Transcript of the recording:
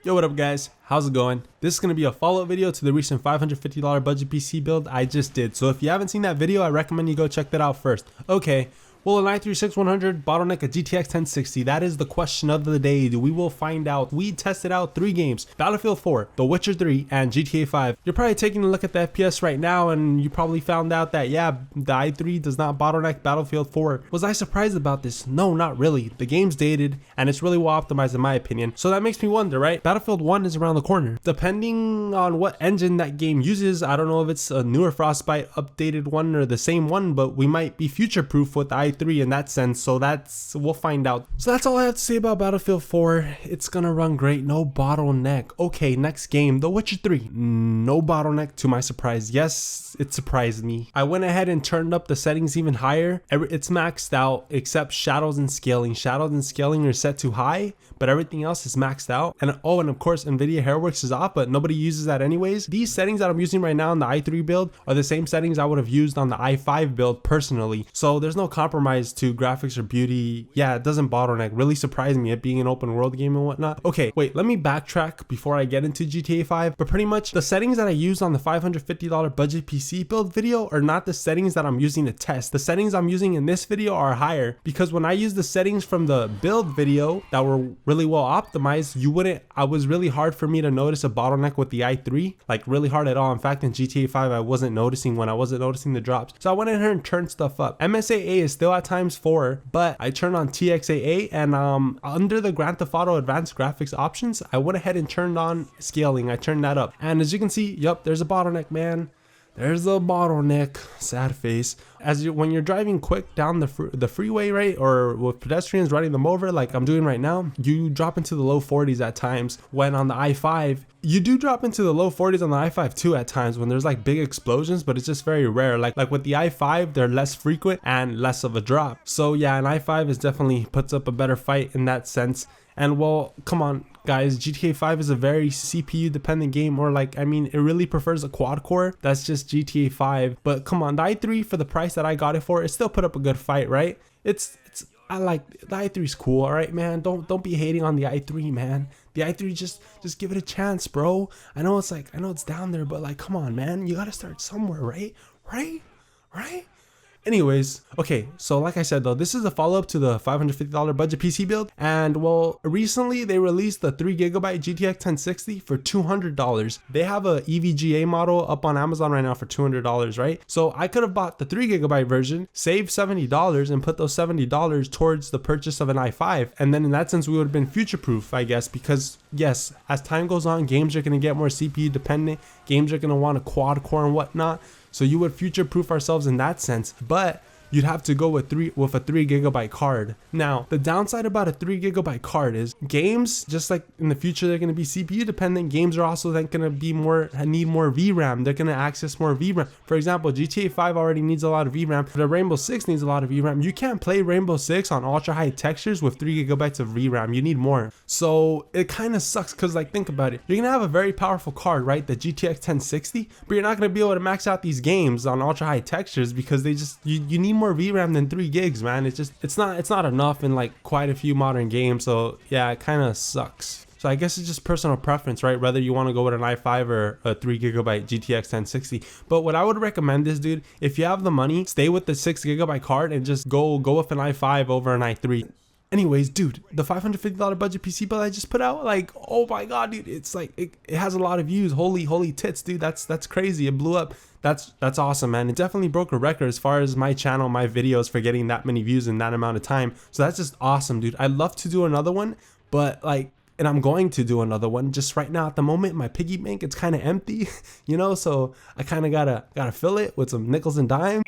Yo, what up guys? How's it going? This is going to be a follow-up video to the recent $550 budget PC build I just did. So if you haven't seen that video, I recommend you go check that out first. Okay. Will an i3-6100 bottleneck a GTX 1060? That is the question of the day. We will find out. We tested out 3 games: Battlefield 4, The Witcher 3, and GTA 5. You're probably taking a look at the FPS right now and you probably found out that yeah, the i3 does not bottleneck Battlefield 4. Was I surprised about this? No, not really. The game's dated and it's really well optimized in my opinion. So that makes me wonder, right? Battlefield 1 is around the corner. Depending on what engine that game uses, I don't know if it's a newer Frostbite updated one or the same one, but we might be future-proof with the i3 in that sense, so we'll find out. So that's all I have to say about Battlefield 4. It's gonna run great, no bottleneck. Okay, next game, The Witcher 3. No bottleneck to my surprise. Yes, it surprised me. I went ahead and turned up the settings even higher. It's maxed out except shadows and scaling. Shadows and scaling are set to high, but everything else is maxed out. And oh, and of course NVIDIA Hairworks is off, but nobody uses that anyways. These settings that I'm using right now on the i3 build are the same settings I would have used on the i5 build personally. So there's no compromise to graphics or beauty. Yeah, it doesn't bottleneck. Really surprised me, it being an open world game and whatnot. Okay, wait, let me backtrack before I get into GTA 5. But pretty much the settings that I used on the $550 budget PC build video are not the settings that I'm using to test. The settings I'm using in this video are higher because when I use the settings from the build video that were really well optimized, it was really hard for me to notice a bottleneck with the i3, like really hard at all. In fact, in GTA 5 I wasn't noticing the drops. So I went in here and turned stuff up. MSAA is still at ×4, but I turned on TXAA, and under the Grand Theft Auto advanced graphics options, I went ahead and turned on scaling. I turned that up, and as you can see, yep, there's a bottleneck, man. There's a bottleneck. Sad face. When you're driving quick down the freeway, right, or with pedestrians riding them over like I'm doing right now, you drop into the low 40s at times. When on the i5, you do drop into the low 40s on the i5 too at times when there's like big explosions, but it's just very rare. Like with the i5, they're less frequent and less of a drop. So yeah, an i5 is definitely puts up a better fight in that sense. And well, come on guys, GTA 5 is a very CPU dependent game, or like, I mean, it really prefers a quad core. That's just GTA 5. But come on, the i3 for the price that I got it for, it still put up a good fight, right? I like the i3 is cool, all right, man. Don't be hating on the i3, man. The i3, just give it a chance, bro. I know it's down there, but like, come on, man. You gotta start somewhere, right? Right? Anyways, okay, so like I said though, this is a follow-up to the $550 budget PC build, and well, recently they released the 3GB GTX 1060 for $200. They have a EVGA model up on Amazon right now for $200, right? So I could have bought the 3GB version, saved $70, and put those $70 towards the purchase of an i5, and then in that sense we would have been future-proof, I guess, because yes, as time goes on, games are going to get more CPU dependent, games are going to want a quad core and whatnot. So you would future-proof ourselves in that sense, but you'd have to go with a 3GB card. Now, the downside about a 3GB card is games, just like in the future, they're going to be CPU dependent. Games are also then going to be need more VRAM. They're going to access more VRAM. For example, GTA 5 already needs a lot of VRAM. The Rainbow Six needs a lot of VRAM. You can't play Rainbow Six on ultra high textures with 3GB of VRAM. You need more. So it kind of sucks because, like, think about it. You're going to have a very powerful card, right? The GTX 1060, but you're not going to be able to max out these games on ultra high textures because you need more VRAM than 3 gigs, man. It's not enough in like quite a few modern games. So yeah, it kind of sucks. So I guess it's just personal preference, right? Whether you want to go with an i5 or a 3GB GTX 1060. But what I would recommend is, dude, if you have the money, stay with the 6GB card and just go with an i5 over an i3. Anyways, dude, the $550 budget PC build I just put out, like, oh my god, dude, it's like it has a lot of views. Holy tits, dude. That's crazy. It blew up. That's awesome, man. It definitely broke a record as far as my channel, my videos for getting that many views in that amount of time. So that's just awesome, dude. I'd love to do another one, but like, and I'm going to do another one. Just right now at the moment, my piggy bank, it's kind of empty, you know, so I kind of gotta fill it with some nickels and dimes.